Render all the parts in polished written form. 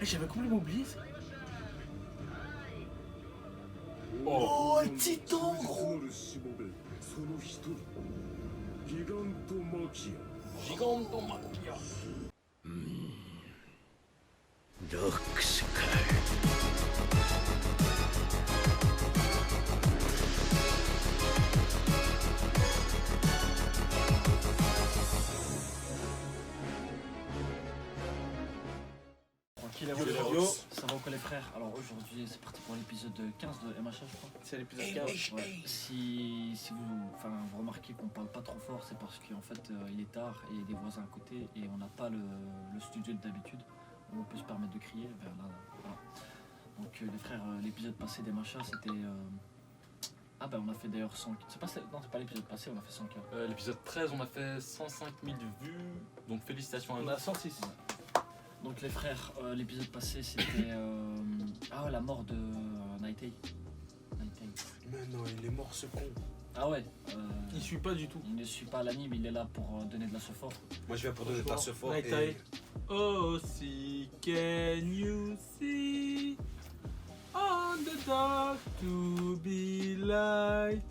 J'avais complètement oublié ça. Oh, Titan, gros. Gigantomachia. Tranquille, ça va ou quoi les frères? Alors aujourd'hui c'est parti pour l'épisode 15 de MHA je crois. C'est l'épisode 15. Ouais. Si vous remarquez qu'on parle pas trop fort, c'est parce qu'en fait il est tard et il y a des voisins à côté et on n'a pas le studio d'habitude où on peut se permettre de crier vers là. Voilà. Donc les frères, l'épisode passé des machas c'était... Ah bah on a fait d'ailleurs 100... Non c'est pas l'épisode passé, on a fait 100K. L'épisode 13 on a fait 105 000 vues, donc félicitations à nous. On a 106. Donc les frères, l'épisode passé c'était... la mort de Nightay. Mais non, il est mort ce con. Ah ouais. Il suit pas du tout. Il ne suit pas l'anime, il est là pour donner de la support. Moi je viens pour donner de la support Night et... Eye. Oh, see, can you see on the dark to be light.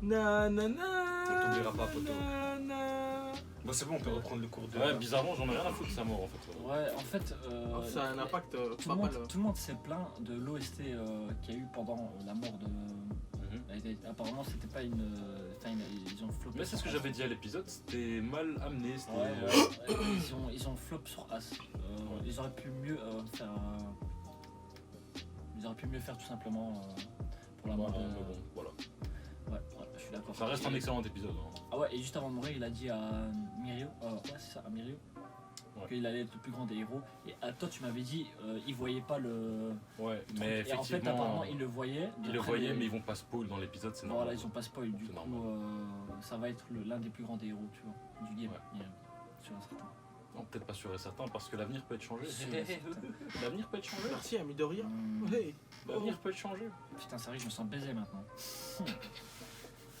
Na na na. On t'oubliera pas, poto. Na, na. Bon c'est bon, on peut reprendre le cours de... Ouais, bizarrement j'en ai rien à foutre de sa mort en fait. Ouais, en fait... Ça a un impact tout, pas le mal. monde, tout le monde s'est plaint de l'OST qu'il y a eu pendant la mort de... Apparemment c'était pas une... ils ont flopé. Mais c'est ce que j'avais dit à l'épisode, c'était mal amené. Ouais, ils ont flop sur As. Ils auraient pu mieux faire... Ils auraient pu mieux faire tout simplement pour la mort de... Bon, voilà. Ouais, je suis d'accord. Ça reste un excellent épisode. Hein. Ah ouais, et juste avant de mourir, il a dit à Mirio, à Mirio, qu'il allait être le plus grand des héros. Et à toi, tu m'avais dit, il voyait pas le. Ouais, mais et en fait, effectivement. apparemment, il le voyait. Ils le voyaient, mais ils vont pas spoil dans l'épisode, c'est normal. Voilà, ils ont pas spoil. Du C'est coup, normal. ça va être l'un des plus grands des héros, tu vois, du game. Ouais. Mirio, sûr et certain. Non, peut-être pas sûr et certain, parce que l'avenir peut être changé. Sûr et certain. L'avenir peut être changé. Merci à Midoriya. Hmm. Hey. L'avenir peut être changé. Putain, c'est vrai que je me sens baisé maintenant.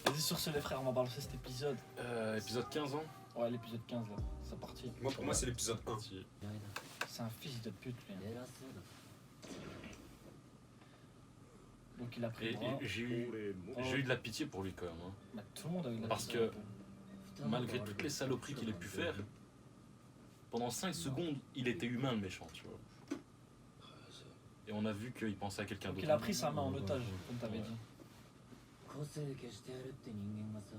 Vas-y, sur ce, les frères, on va balancer cet épisode. Épisode 15 ans. Ouais, l'épisode 15 là, c'est parti. Moi pour moi c'est l'épisode 1. C'est un fils de pute, lui. Donc il a pris Et le bras. j'ai eu de la pitié pour lui quand même. Hein. Bah, tout le monde a eu de la Parce pitié, que- un peu. Malgré toutes les saloperies qu'il ait pu faire, pendant 5 secondes, il était humain le méchant, tu vois. Et on a vu qu'il pensait à quelqu'un Donc d'autre. il a pris sa main en otage, comme t'avais dit. 個性消してやるって人間がさ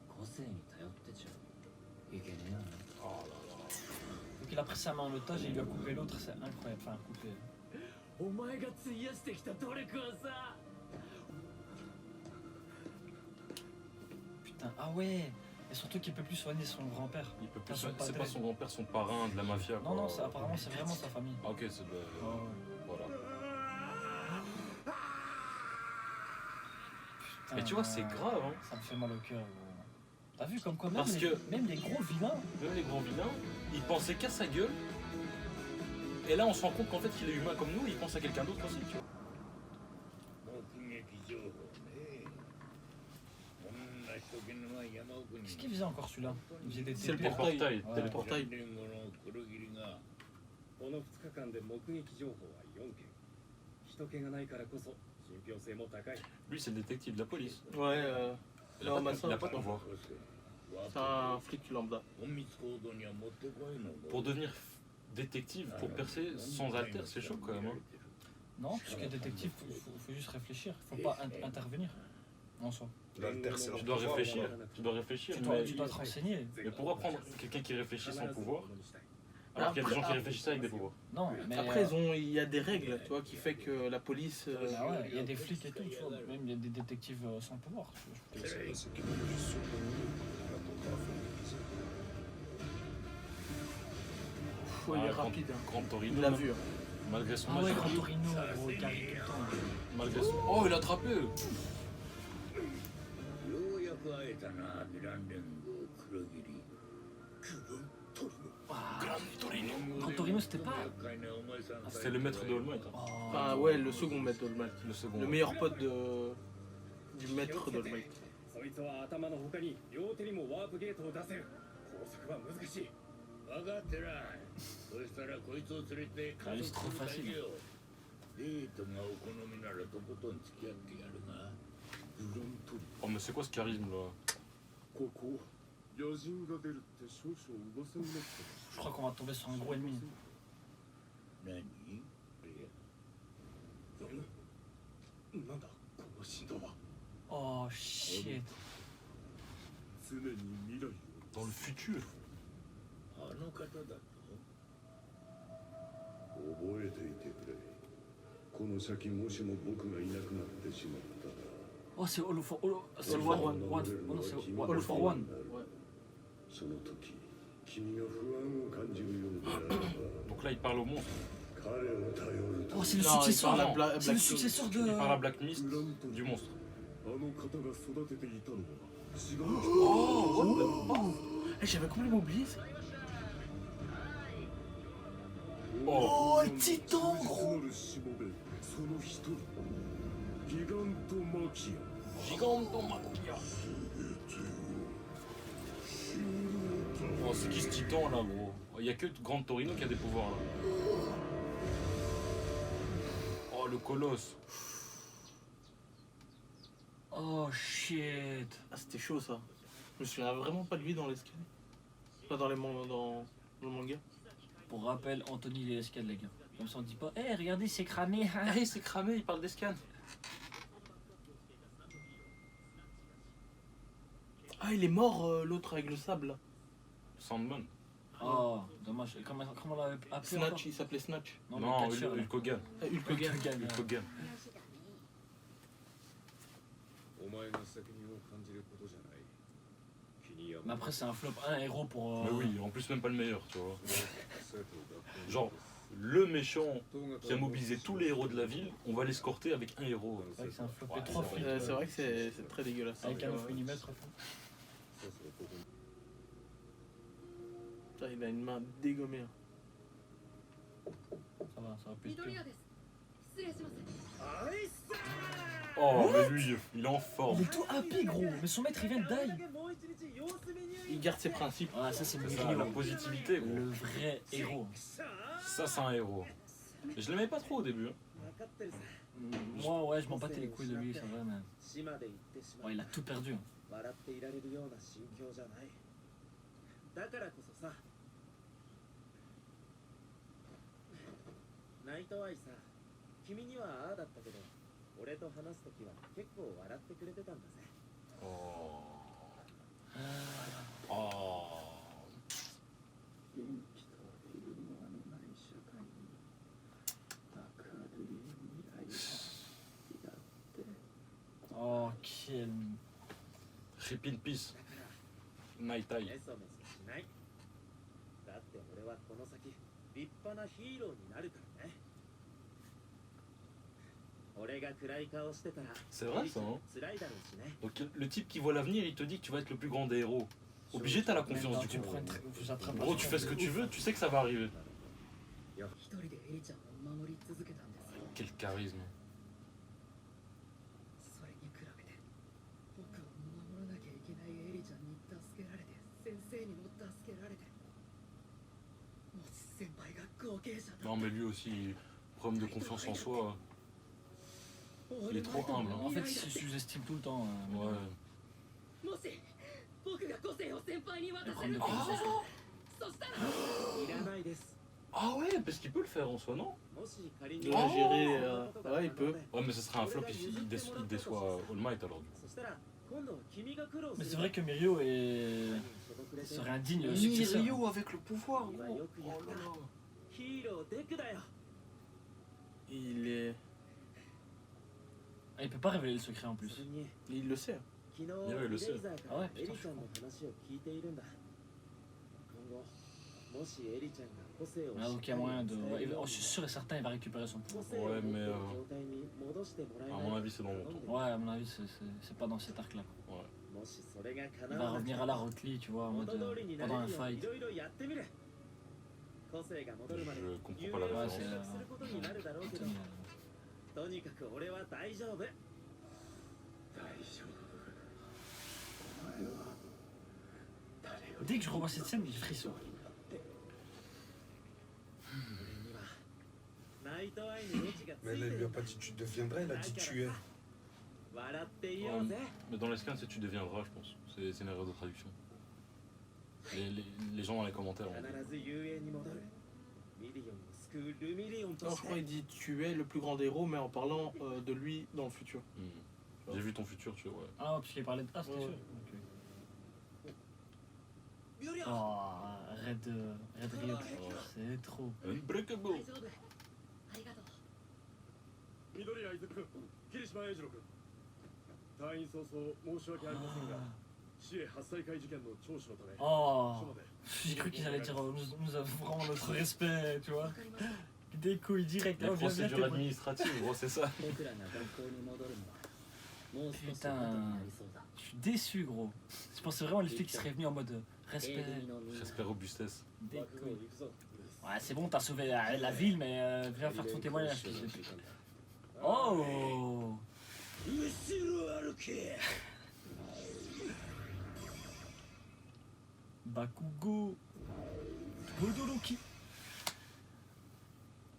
個性に頼ってちゃいけねえよな Oh là là. Donc il a pris sa main en otage et il lui a coupé l'autre, c'est incroyable. Enfin, coupé. お前が費やしてきた努力はさ Putain, ah ouais. Et surtout qu'il peut plus soigner son grand-père. Il peut plus. Son C'est padre. pas son grand-père, son parrain de la mafia. Non, non, quoi. apparemment c'est vraiment sa famille. Ah, ok, c'est de. Ouais. Voilà. Putain, Mais tu vois, c'est grave, hein. Ça me fait mal au cœur. Gros. T'as vu comme quoi même, Parce les, que- même les gros vilains. Même les grands vilains, ils pensaient qu'à sa gueule. Et là, on se rend compte qu'en fait, il est humain comme nous, il pense à quelqu'un d'autre aussi, tu vois. 目撃情報ねこんな人気のない山奥に Qu'est-ce qu'il faisait encore celui-là? Il faisait des C'est le TP. portail. Ouais. Le portail. 連合の黒霧がこの2日間で目撃情報は4件人気がないからこそ信憑性も高い Lui, c'est le détective de la police. Ouais, Il a pas, Massa, il a pas de pouvoir. c'est un flic lambda. 隠密行動にはもってこいの Pour devenir détective, pour percer sans alter, c'est chaud quand même. Hein. Non, puisque détective, faut juste réfléchir. Faut pas intervenir en soi. L'alter c'est leur Tu dois pouvoir, réfléchir, moi. tu dois réfléchir. Tu dois te renseigner. Mais pourquoi prendre quelqu'un qui réfléchit sans pouvoir alors qu'il y a des gens qui réfléchissent avec des pouvoirs? Non, mais Après, il y a des règles, tu vois, qui fait que la police. Ah ouais, il y a des flics et tout, tu vois. Même il y a des détectives sans pouvoir. Tu vois. C'est qu'il est juste survenu, il attendra la fin de l'épisode. Il est Ah, rapide. Hein. Grand Torino. Il l'a vu. Hein. Malgré son Ah âge. ouais, Gran Torino, gros, il arrive tout le temps. Malgré son... Oh, il a attrapé! ようやく会えたなヴィラン連合黒霧 Gran Torino, c'était pas. C'était le maître de All Might. Hein. Oh. Ah ouais, le second maître d'All-Might. Le second. Le meilleur pote du maître d'All-Might. そいつは頭の他に両手にもワープゲートを出せる束は難しい。分かってない。そしたらこいつを連れて家族をだけよ。デートがお好みならとことん付き合ってやるな。ブロントリ Oh, mais c'est quoi ce charisme là? ここ野人が出るって少々噂になって Je crois qu'on va tomber sur un gros ennemi. 何？なんだこの振動は Oh shit. 常に未来を Dans le futur. あの方だと？覚えていてくれ。この先もしも僕がいなくなってしまったら Oh, c'est All for All. C'est All One. for One. One. Oh non, c'est All All for One. その時君が不安を感じるようであれば Donc là, il parle au monstre. 彼を頼ると Oh, c'est le Non, il successeur. parle à Black C'est le Mist. successeur Il parle à de. Black Mist du monstre. あの方が育てていたのは違う人 Eh, j'avais complètement oublié ça. Oh, titan, gros. なるしもべその一人ギガントマキア Giganto Maquia. Oh, c'est qui ce titan là, gros? Il y a que Grand Torino qui a des pouvoirs là. Oh, le colosse. Oh shit. Ah, c'était chaud ça. Je me souviens vraiment pas de lui dans l'escalier. Pas dans, dans le manga. Pour rappel, Anthony il est escale, les gars. Comme ça on dit pas, eh regardez c'est cramé. Hein. Ah, il s'est cramé, il parle d'escan. Ah, il est mort l'autre avec le sable là. Sandman. Oh, dommage. Comment on l'a appelé encore Snatch, il s'appelait Snatch. Non, Non, le catcheur, là. Hulk Hogan. Hulk Hogan. Hulk Hogan, Hulk Hogan. お前が責任を感じることじゃない。気に病 Mais après c'est un flop, un héros pour... Mais oui, en plus même pas le meilleur, tu vois. 生徒を学校に Genre, le méchant qui a mobilisé tous les héros de la ville, on va l'escorter avec un héros. C'est vrai que c'est un flop. Ouais, Et 3 c'est flics. C'est vrai que c'est très dégueulasse. Avec un Ouais. millimètre. そろそろここに Putain, il a une main dégommée. Hein. Ça va pu être 緑 pire. 谷です失礼します Oh, mais lui, il est en forme. Il est tout happy gros, mais son maître il vient de die. Il garde ses principes. Ah ça c'est C'est ça, la Mirio, positivité, gros. le vrai héros. Ça, c'est un héros. Mais je l'aimais pas trop au début. Hein. Moi ouais je m'en battais les couilles de lui, c'est vrai mais... Ouais, il a tout perdu. 笑っていられるような心境じゃない。だからこそさ、ナイトアイさ、君にはああだったけど、俺と話すときは結構笑ってくれてたんだぜ。 Oh. Oh. 元気とイルモアのない社会に明るい未来があって Oh quel... Rip in peace. Night Eye. メソメソしない。だって俺はこの先立派なヒーローになるからね。俺が暗い顔してたら C'est vrai ça, hein? 辛いだろうしね。 Donc le type qui voit l'avenir, il te dit que tu vas être le plus grand des héros. Obligé, t'as la confiance du Tu coup. prends une vous attrapez Gros, tu fais ce que tu veux, tu sais que ça va arriver. 一人でエリちゃんを守り続けたんです Quel charisme. それに比べて僕は守らなきゃいけないエリちゃんに助けられて先生にも助けられてもし先輩が後継者だ Non mais lui aussi, problème de confiance en soi. Il est trop humble. En fait il se sous-estime tout le temps. Ouais. もし僕が個性を先輩に渡せ Problème る de confiance. そしたらいらないです。 Ah ouais, parce qu'il peut le faire en soi, non? もし仮に Il va gérer. Ouais, il peut. Ouais, mais ce serait un flop, il déçoit All Might alors. そしたら今度は君が苦労 Mais す c'est る。 vrai que Mirio est... serait un digne successeur. Mirio avec le pouvoir, 君は gros. よくやった。ヒーローデクだよ。 Il est. Ah, il peut pas révéler le secret en そ plus. れに Il le sait. 昨日いやいやレイザーからあエリちゃんの話を聞いているんだ。今後もしエリちゃんが個性を Ah, donc il y a moyen de... Ouais, je suis sûr et certain il va récupérer son pouvoir. 個性を持っている Ouais, mais, 状態に戻してもらえ À ない mon avis, c'est dans longtemps. Ouais à mon avis c'est pas dans cet arc là. もしそれが Il 叶 va わな revenir à la Rockly tu vois en mode 元通りにな pendant れ un るように fight. いろいろやってみる。個性が戻るまで Je comprends 有 pas la 用 Ouais, に c'est... 選択することになるだろうけど、 Anthony, とにかく俺は大丈夫。大丈夫お前は誰が Dès que je revois cette scène, j'ai frisson. ナイトアイにネジがつ Mais い elle て lui a る pas dit tu deviendrais, elle a dit tu es. 笑っていようぜ Mais dans les scans, c'est tu deviendras, je pense. C'est une erreur de traduction. Les gens dans les commentaires ont dit. 必ず遊園に戻るミリオンを救うルミリオンと Non, し je crois て qu'il dit tu es le plus grand des héros, mais en parlant de lui dans le futur. Hmm. J'ai vu ton futur, tu vois. Ouais. Ah, parce qu'il parlait de. Ah, c'était Ouais. sûr. Ok. Oh, Red Riot, c'est trop. Unbreakable. 大丈夫ありがとう緑谷伊豆君桐島英二郎君退院早々申し訳ありませんが市営8歳会事件の聴取のため Oh, 署まで j'ai cru qu'ils allaient dire nous avons vraiment notre respect, tu vois. わかりました Des couilles direct. La Oh, viens, viens, procédure t'es- administrative, gros, c'est ça. 僕らが学校に戻るのはもう少し後になりそうだ Je suis déçu, gros. Je pensais vraiment les filles qui seraient venues en mode A respect. 組のみんな Respect robustesse. Des 爆豪 couilles. 行くぞ Ouais, c'est bon, t'as sauvé la ville, mais viens faire ton témoignage. fils de pute. Oh, 後ろ歩け Bakugo. Todoroki.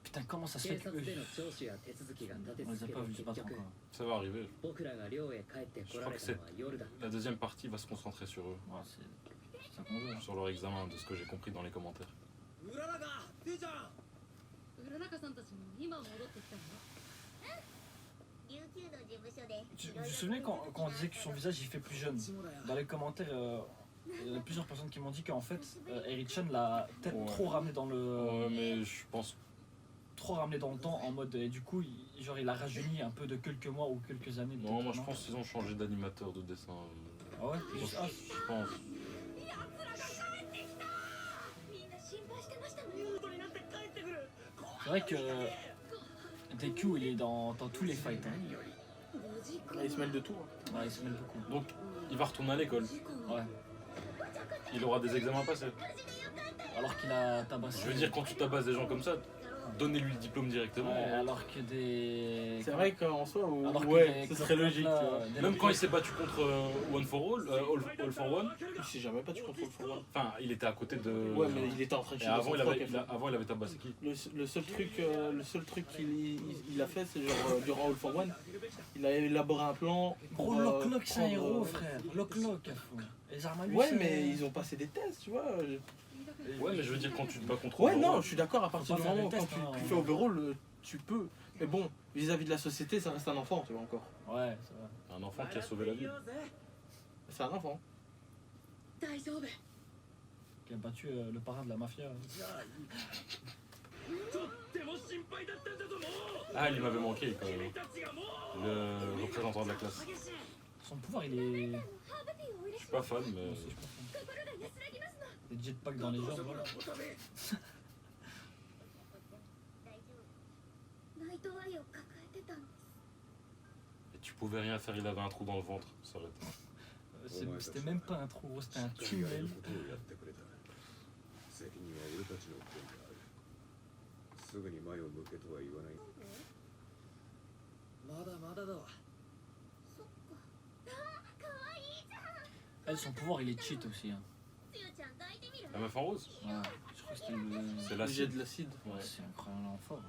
Putain, comment ça se 警 fait que 察での聴取や手続きが立て on les 続 a け pas で vus se 結 battre 局 encore. Ça va arriver. 僕らが寮へ帰ってこられたのは夜だ La deuxième partie va se concentrer sur eux. Ouais, c'est ça qu'on veut. Sur leur examen, de ce que j'ai compris dans les commentaires. 浦中姉ちゃん浦中さんたちも今戻ってきたの Vous vous souvenez quand on disait que son visage il fait plus jeune? Dans les commentaires, il y a plusieurs personnes qui m'ont dit qu'en fait, Eri-chan l'a peut-être Ouais. trop ramené dans le. Mais je pense. Trop ramené dans le temps en mode. Et du coup, genre il a rajeuni un peu de quelques mois ou quelques années. Non, peut-être, moi je pense qu'ils ont changé d'animateur de dessin. Ah ouais? Je pense. Je pense. みんな心配してましたのよ C'est vrai que Deku il est dans tous les fights. Hein. 無事故 Là, il se mêle de tout. Hein. Ouais, il se mêle beaucoup. Donc, il va retourner à l'école. Ouais. Il aura des examens à passer. Alors qu'il a tabassé. Je veux dire, quand tu tabasses des gens comme ça, donnez-lui le diplôme directement. Ouais, alors que des. C'est vrai qu'en soi, Alors que ouais, des ce serait logique. là, Tu vois. des Même mecs- quand il s'est battu contre One for All, All for One, Il s'est jamais battu contre le Forward. enfin, il était à côté de. Ouais, mais il était en train de Et chier avant, son il froc, avait, en fait. avant, il avait tabassé qui? Le seul truc qu'il a fait, c'est genre durant All for One, il a élaboré un plan. Gros, pour, Lock c'est un prendre, héros, frère. Lock à fond. Les armes à lui, Ouais, c'est- mais ils ont passé des tests, tu vois. Ouais, mais je veux dire, quand tu te bats contre Ouais, Overall, non, je suis d'accord, à partir pas du faire moment où des quand tests, hein, tu fais overall, tu peux. Mais bon, vis-à-vis de la société, ça reste un enfant, tu vois, encore. Ouais, c'est vrai. un enfant qui a sauvé la vie. 笑っていようぜ C'est un enfant. 大丈夫 Qui a battu le parrain de la mafia. とっても心配だったんだぞもう Ah, il m'avait manqué, quand 君 même. たちがもう Le représentant de la classe. 激しい Son pouvoir, il est. Je suis pas fan, mais. Moi aussi, je pense, hein. Des jetpacks dans les jambes, voilà. おため ナイトアイを抱えてたんです Et tu pouvais rien faire, il avait un trou dans le ventre. Ça aurait été. C'était même pas un trou, c'était un しっかりやる tunnel. ことをやってくれた責任は俺たちの方にあるすぐに前を向けとは言わないまだまだだわ そっかかわいいじゃん Elle, son pouvoir, il est cheat aussi. Hein. つゆちゃん抱いてみる La meuf en rose? Ouais, je crois que c'était le. C'est Le jet l'acide. de l'acide. Ouais, c'est incroyablement fort.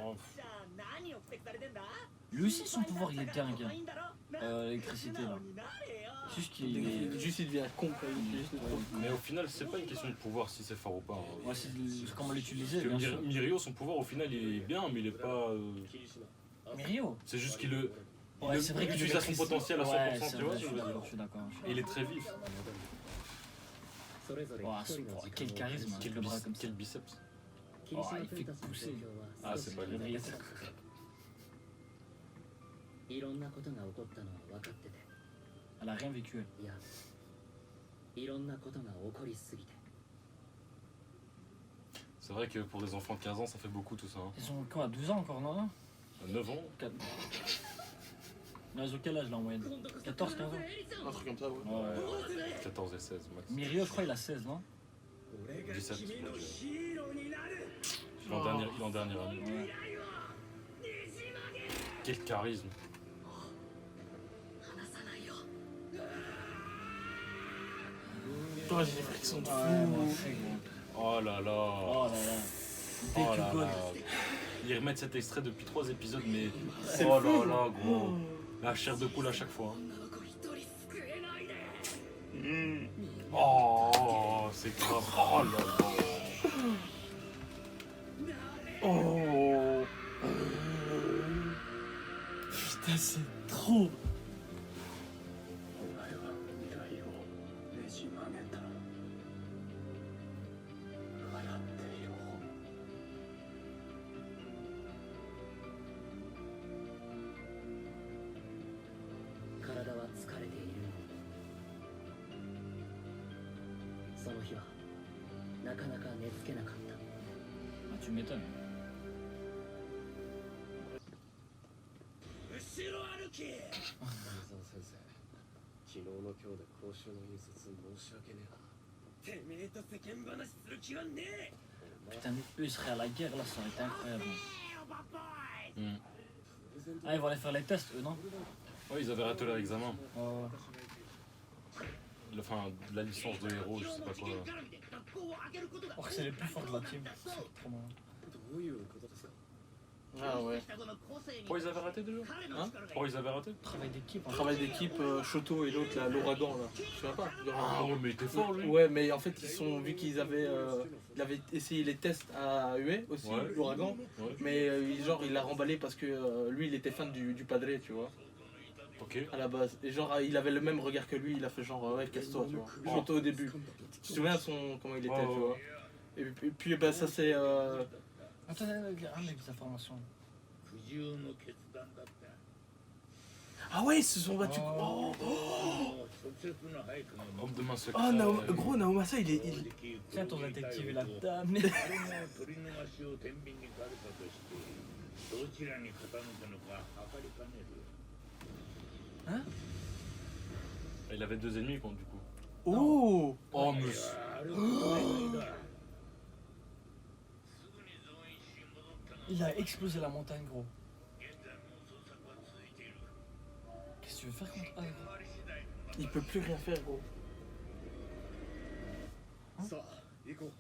Oh, じゃあ何をふてくされてんだ Lui aussi, son pouvoir, il est dingue. いいんだろ L'électricité, 素 là. 直になれよ Juste qu'il est. Juste, il devient con, quoi. Il utilise le truc. Mais au final, c'est pas une question de pouvoir si c'est fort ou pas. Hein. Ouais, c'est comment l'utiliser, Parce que bien sûr. Mirio, son pouvoir, au final, il est bien, mais il est pas. Mirio C'est juste qu'il le. Ouais, il c'est vrai qu'il utilise à son maîtrise- potentiel à 100%, Ouais, c'est tu vois. vrai, je veux dire. je suis d'accord. Et il est très vif. それぞれ Ouah, 一人の時 quel 間を charisme, Quel, le bras comme ça. quel biceps. 霧島 il 君 fait たちの pousser. 状況は Ah, 少し c'est pas 離 lui. れてるいろんなことが起こったのは分かってて Elle a rien vécu, elle. いやいろんなことが起こりすぎて C'est vrai que pour des enfants de 15 ans, ça fait beaucoup tout ça. Hein. Ils ont quoi, 12 ans encore, non 9 ans? 4. Non, ils ont quel âge là en moyenne 14, 15 ans Un truc comme ça, ouais. Ouais. 14 et 16 max. Mirio, je crois, il a 16, non 俺が 17, 君の je ヒーローになる Il est en dernière année. Ouais. Quel charisme. 離さないよ運営 Putain, j'ai des frictions de fou. Ouais, moi aussi, gros. Oh là là. Oh là là. Oh Take là a God. là. Ils remettent cet extrait depuis 3 épisodes, mais C'est oh fou. là là, gros. La chair de poule à chaque fois. 女の子一人救えないで Oh, c'est grave. Oh là là. Oh. Putain, c'est trop. お前は未来をねじ曲げた。笑っていろ。体は疲れている。その日はなかなか寝つけなかった。 Ah, tu m'étonnes. 後ろ歩き谷沢先生、昨日の今日で講習の引率申し訳ねえな。てめえと世間話する気はねえ Putain, eux ils seraient à la guerre là, ça aurait été incroyable. Hmm. Ah, ils vont aller faire les tests, eux, non? Ouais, ils avaient raté leur examen. Oh. Enfin, la licence de héros, je sais pas quoi. Or que c'est les plus forts de la team. C'est trop marrant. どういうことですか？ Ah ouais. Pourquoi ils avaient raté déjà? Hein? Pourquoi ils avaient raté? Travail d'équipe. hein. Travail d'équipe, Choto et l'autre, là, l'ouragan, là. Je sais pas. Ah ouais, mais il était fort lui. Ouais, mais en fait, ils sont, vu qu'ils avaient, il avait essayé les tests à Ue aussi, Ouais. l'ouragan, Ouais. mais genre il l'a remballé parce que lui il était fan du Padre, tu vois, Ok. à la base. Et genre il avait le même regard que lui, il a fait genre ouais, casse-toi, tu vois. Choto au début. Tu te souviens de comment il était, Ouais, tu ouais. vois. Et puis bah, ça c'est. Attends, ah, mais des informations. 苦渋の決断だった Ah ouais, ils se sont battus. Oh.直接の配下が Homme de main secrète. Oh, gros, Naomasa il est. Tiens, ton détective est là. Putain, 誰も取り逃しを天秤にかけたとしてどちらに傾くのか測りかねる Hein? Il avait 2 ennemis contre du coup. Oh. Oh, monsieur. あることないだ Il a explosé la montagne, gros. Qu'est-ce que tu veux faire contre Ah, gros. Il peut plus rien faire, gros. さあ行こう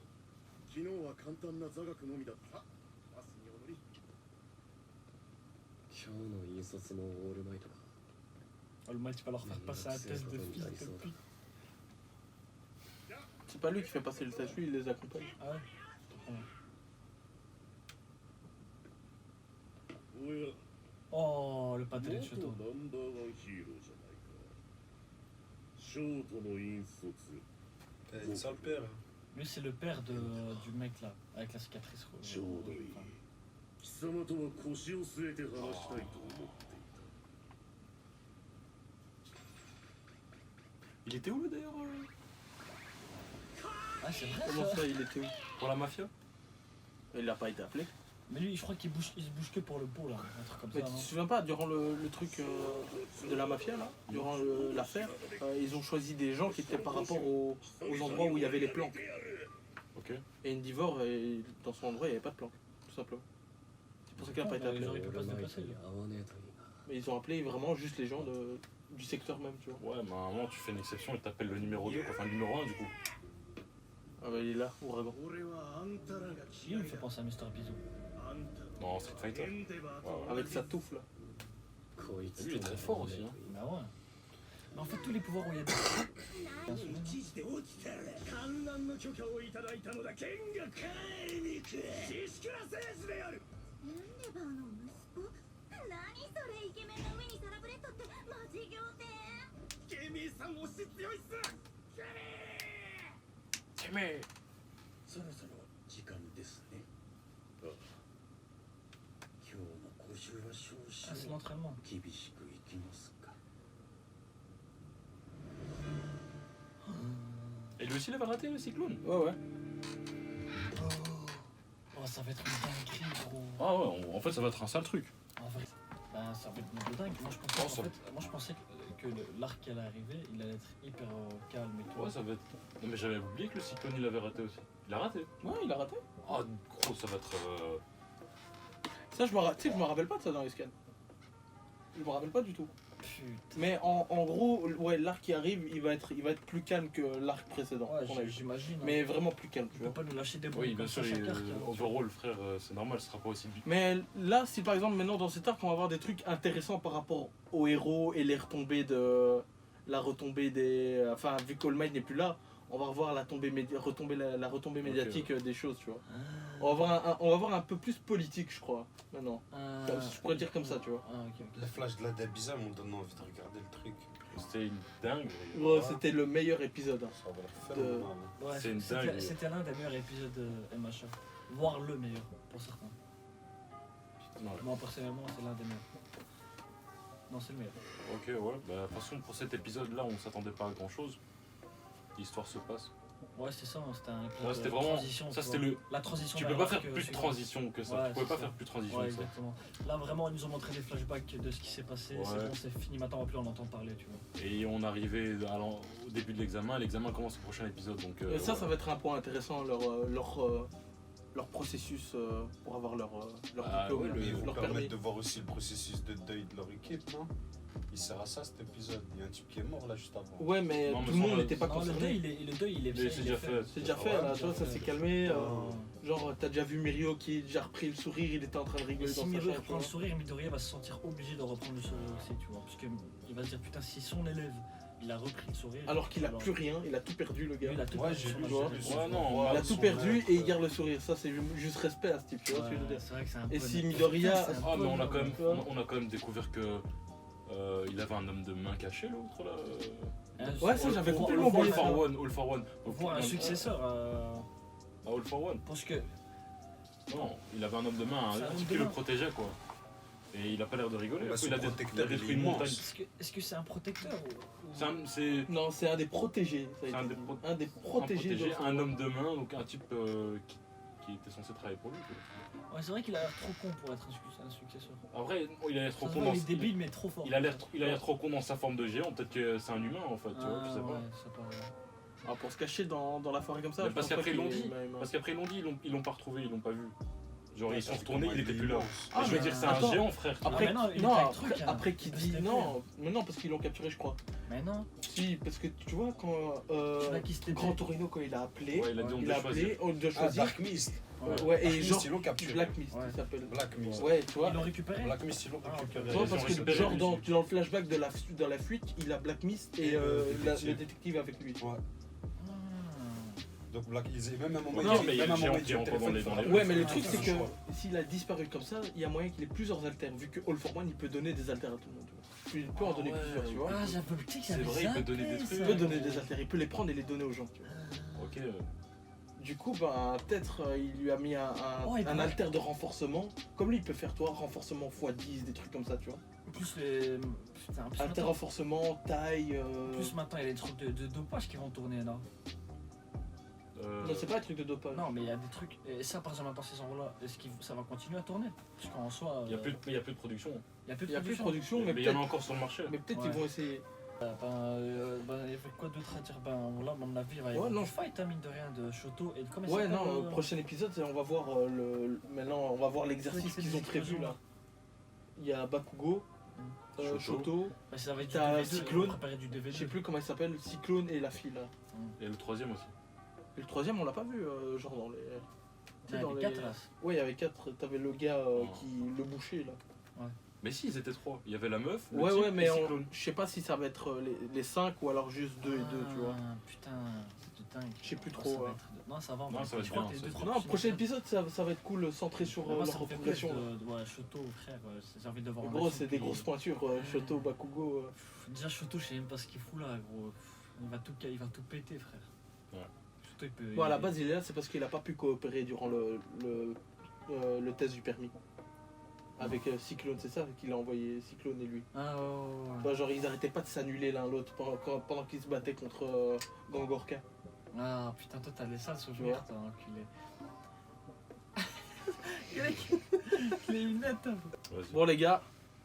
昨日は簡単な座学のみだったバスにお乗り今日の引率もオールマイトか。 Oh, le match va leur faire passer un test de fils de pute. C'est pas lui qui fait passer le test, lui il les accompagne. Ah ouais? Oh, le padre de Choto. ナンバーワンヒーローじゃないかショートの引率 T'as ça le père. Lui, c'est le père du mec là, avec la cicatrice. ちょうどいい Enfin, 貴様とは腰を据えて話したいと思っていた Il était où lui d'ailleurs Ah, c'est vrai Comment ça? ça, il était où? pour la mafia? Il a pas été appelé. Mais lui, je crois qu'il se bouge que pour le pot là, un truc comme Mais ça, tu non? te souviens pas, durant le truc de la mafia, là, durant l'affaire, ils ont choisi des gens qui étaient par rapport aux endroits où il y avait les planques. Ok. Et Indivore, dans son endroit, il n'y avait pas de planques, tout simplement. C'est pour ça qu'il n'a pas été appelé. Ils auraient pu pas se オールマイ dépasser, トに lui. 合わねえといいな。 Mais ils ont appelé vraiment juste les gens du secteur même, tu vois. Ouais, mais à un moment tu fais une exception et t'appelles le numéro 2, quoi. Enfin le numéro 1 du coup. Ah bah il est là, Ouragan. 俺はあんたらが Lui, il me fait penser à Mr. Bisou. あんた Non, Street Fighter. エンデバーと Ouais, ouais. Avec sa touffe là. こいつ Lui il est très fort aussi. Hein. Bah ouais. Mais en fait, tous les pouvoirs où il y a des. 一時で落ちたら観覧の許可をいただいたのだ剣が帰りに行く知識は聖司であるエンデバーの息子何それイケメンの上にサラブレッドってマジ仰天ケミーさん推し強いっすケミー Timmy! そろそろ時間ですねああ今日の講習は少 Ah, c'est 々 l'entraînement. 厳しくいきますか Et lui aussi il avait raté le cyclone? Ouais, ouais. Oh, ça va être une dinguerie, gros. Ah ouais, en fait ça va être un sale truc. En vrai, bah, ça va être une dingue. Moi, je pensais, Oh, ça- en fait, moi, je pensais que l'arc qui allait arriver, il allait être hyper calme et tout. Ouais, ça va être. Non, mais j'avais oublié que le cyclone il avait raté aussi. Il a raté. Ouais, il a raté. Ah, gros, ça va être. Ça, tu sais que je me rappelle pas de ça dans les scans. Je me rappelle pas du tout. Mais en gros, ouais, l'arc qui arrive, il va être plus calme que l'arc précédent. Ouais, qu'on a eu. j'imagine. Mais vraiment plus calme, tu Tu peux vois. pas nous lâcher des bons Oui, bien comme sûr, ça chaque arc. overall, frère, c'est normal, ce sera pas aussi vite. Mais là, si par exemple maintenant dans cet arc, on va avoir des trucs intéressants par rapport aux héros et les retombées de... La retombée des... Enfin, vu qu'All Might n'est plus là, on va revoir la retombée médiatique des choses, tu vois. On va voir un peu plus politique, je crois, maintenant. Je pourrais dire comme ça, tu vois. Les flashs de la Dabiza m'ont donné envie de regarder le truc. C'était une dingue. Ouais, c'était le meilleur épisode. hein. Ça va l'air phénoménal. Ouais, C'est une dingue. c'était l'un des meilleurs épisodes de MHA. Voire le meilleur, pour certains. Ouais. Moi, personnellement, c'est l'un des meilleurs. Non, c'est le meilleur. Ok, ouais. Bah, de toute façon, pour cet épisode-là, on s'attendait pas à grand-chose. L'histoire se passe. Ouais, c'est ça, c'était un épisode Ouais, c'était de vraiment. transition. Ça, tu c'était vois. le. La transition. Tu vers peux pas l'arc faire plus de suivant. transition que ça. Ouais, Tu pouvais c'est pas ça. faire plus de transition Ouais, que ça. exactement. Là, vraiment, ils nous ont montré des flashbacks de ce qui s'est passé. Ouais. C'est bon, c'est fini. Maintenant, on va plus en entendre parler, tu vois. Et on arrivait au début de l'examen. L'examen commence au prochain épisode. Donc, Et ça, ouais. ça va être un point intéressant, leur processus pour avoir leur Ah, diplôme, ouais, là, Mais ils vont leur permis. permettre de voir aussi le processus de deuil de leur équipe, non? Il sert à ça cet épisode. Il y a un type qui est mort là juste avant. Ouais, mais Non, mais tout le monde ça, n'était pas Non, le concerné. deuil, il est C'est déjà fait. C'est déjà fait, Ouais, là, déjà tu vois, ça fait. s'est calmé. Oh. Genre, t'as déjà vu Mirio qui a déjà repris le sourire, il était en train de Et rigoler si dans sa Miro chambre. reprend le sourire, Midoriya va se sentir obligé de reprendre le sourire aussi, tu vois. Parce qu'il va se dire, putain, si son élève, il a repris le sourire. Alors qu'il a plus rien, il a tout perdu, le gars. Lui, il a tout Ouais, perdu j'ai son lu, avenir. j'ai lu Ouais, son non, pouvoir, Il a tout son perdu maître, et il garde le sourire. Ça, c'est juste respect à ce type, tu vois ce que je veux Ouais, dire. c'est vrai que c'est un Et peu- si Midoriya- Putain, c'est un Ah, peu mais on a genre- quand même, tu vois. on a quand même découvert que il avait un homme de main caché, l'autre là. Ouais, ça, j'avais All- complètement All oublié for ça. one, All for one. Voir un successeur. Ah, All for one. Parce que. Non, il avait un homme de main, C'est un un homme type de qui le main. protégeait quoi. Et il a pas l'air de rigoler. Bah, Après, son il a protecteur, il est détruit une immense. montagne. Est-ce que c'est un protecteur ou- C'est Non, c'est un des protégés. Ça a C'est un été des dit. pro- Un des protégés. de un homme de main, donc un type qui était censé travailler pour lui. quoi. Ouais, c'est vrai qu'il a l'air trop con pour être un successeur. En vrai, il a l'air trop Ça se con voit, dans il est débile, mais trop fort. il a l'air trop con dans sa forme de géant. Peut-être que c'est un humain en fait. Tu vois, je sais Ah, ouais, pas. ça paraît. Ah, pour se cacher dans la forêt comme ça. Mais je parce pense pas qu'après ils l'ont qu'il- dit. Parce qu'après ils l'ont dit, ils l'ont pas retrouvé, ils l'ont pas vu. Genre ils sont Parce que retournés, comment il était est plus là. immense. Ah, Mais je veux mais dire, c'est un attends. géant frère. Après, mais non, il non, fait un après, truc, hein. après qui dit C'était non, mais non, parce qu'ils l'ont capturé, je crois. Mais non, Si, parce que tu vois, quand tu l'as qui c'était. Grand Torino, quand il a appelé, Ouais, il a dit on il doit a choisir. appelé, on doit Ah, choisir. Dark Mist. Ouais, et Dark genre, Mist, ils l'ont capturé. Black Mist, Ouais. il s'appelle. Black Mist. Ouais, tu vois. Ils l'ont récupéré. Black Mist, ils l'ont Ah, ok. récupéré. Tu vois, Ils parce ont que récupéré genre lui dans aussi. le flashback de la fuite, il a Black Mist et le détective avec lui. Ouais. Donc Black Mist, même à un moment, Non, mais il y a même à un le géant moment, qui est encore téléphone, dans les- il dans fera les- pas. Ouais, mais le truc Ah, c'est son que choix. s'il a disparu comme ça, il y a moyen qu'il ait plusieurs alters, vu que All for One il peut donner des alters à tout le monde. Tu vois. Il peut en donner ouais, plusieurs, tu vois. Ah, j'ai un peu le tic, C'est vrai, il peut donner des trucs. Il peut donner des alters, il peut les prendre et les donner aux gens. Tu vois. Ok. Du coup, ben, peut-être il lui a mis un il pourrait- alter de renforcement. Comme lui, il peut faire toi, renforcement x10, des trucs comme ça, tu vois. Plus les. Putain, plus Alter maintenant, renforcement, taille. plus maintenant, il y a des trucs de dopage qui vont tourner là. Non, c'est pas un truc de dopage. Non, mais il y a des trucs. Et ça, par exemple, à partir de ce moment-là, est-ce que ça va continuer à tourner? Parce qu'en soi. Il y a plus de production. Il y a plus Il n'y a plus de production. production, mais Mais il y en a peut-être encore sur le marché. qu'ils Ouais. vont essayer. Il y avait quoi d'autre à dire? Ben là, à mon avis, il va y Ouais, avoir non. du fight, hein, mine de rien, de Shoto et de comment il Ouais, s'appelle, non, au prochain épisode, on va voir maintenant, on va voir l'exercice c'est qu'ils des ont prévu explosions. là. Il y a Bakugo, Shoto. Shoto, Bah, ça va être du T'as DVD2, ils vont Cyclone. préparer du DVD. je sais plus comment il s'appelle, Cyclone et la fille là. Et le troisième aussi. Et le troisième, on l'a pas vu, genre dans les. Il y en dans avait les- 4 là. Ouais, il y avait 4, t'avais le gars Oh. qui le bouchait là. Mais si, ils étaient trois. Il y avait la meuf, le Ouais, type ouais, mais et Cyclone. je sais pas si ça va être les 5 ou alors juste 2 et 2, tu vois. Ah, putain, c'est de dingue. Je sais plus Ça trop. va ouais. être- Non, ça va. on Non, va- ça va je être crois bien, que les ça deux, va trois Non, prochains prochain épisodes- épisode, ça va être cool, centré sur Moi, leur ça me fait progression. plaisir là. Ouais, Shoto, frère, j'ai envie de voir. un Gros, match, c'est des puis- grosses pointures, Shoto, Bakugo. Déjà, Shoto, je sais même pas ce qu'il fout là, gros. Il va tout péter, frère. Ouais. Shoto, il peut. Bon, à la base, il est là, c'est parce qu'il a pas pu coopérer durant le test du permis. Avec Cyclone, c'est ça qu'il a envoyé Cyclone et lui. Ah, ouais, ouais. Enfin, genre, ils arrêtaient pas de s'annuler l'un l'autre pendant qu'ils se battaient contre Gangorka. Ah, putain, toi, t'as les sales Ouais. souvenirs, toi, enculé. Il est une nette. Vas-y. Bon, les gars,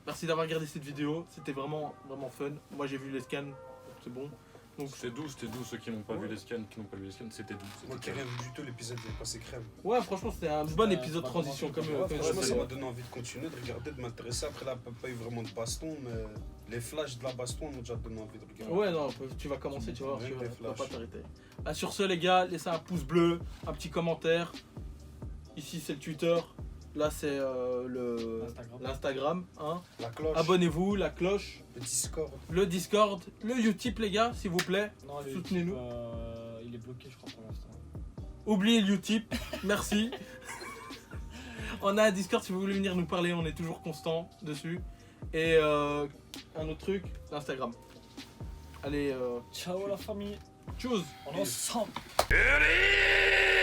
merci d'avoir regardé cette vidéo. C'était vraiment, vraiment fun. Moi, j'ai vu les scans, c'est bon. Donc, C'était doux ceux qui n'ont pas vu les scans, c'était doux. Moi qui n'ai rien vu du tout, l'épisode est passé crème. ouais, franchement, c'était un bon épisode de transition. Comme, Franchement, ça m'a donné envie de continuer, de regarder, de m'intéresser. Après, là, pas eu vraiment de baston, mais les flashs de la baston m'ont déjà donné envie de regarder. Ouais, non, tu vas commencer, tu vas voir, Rien tu que des vas flashs. pas t'arrêter. Bah, sur ce, les gars, laissez un pouce bleu, un petit commentaire. Ici, c'est le Twitter. Là, c'est l'Instagram. Hein. La cloche. Abonnez-vous, la cloche. Le Discord. Le Utip, les gars, s'il vous plaît. Non, le soutenez-nous. YouTube, il est bloqué, je crois, pour l'instant. Oubliez le Utip, merci. On a un Discord si vous voulez venir nous parler, on est toujours constant dessus. Et un autre truc, l'Instagram. Allez, ciao la famille. Tchuss. On est ensemble. Allez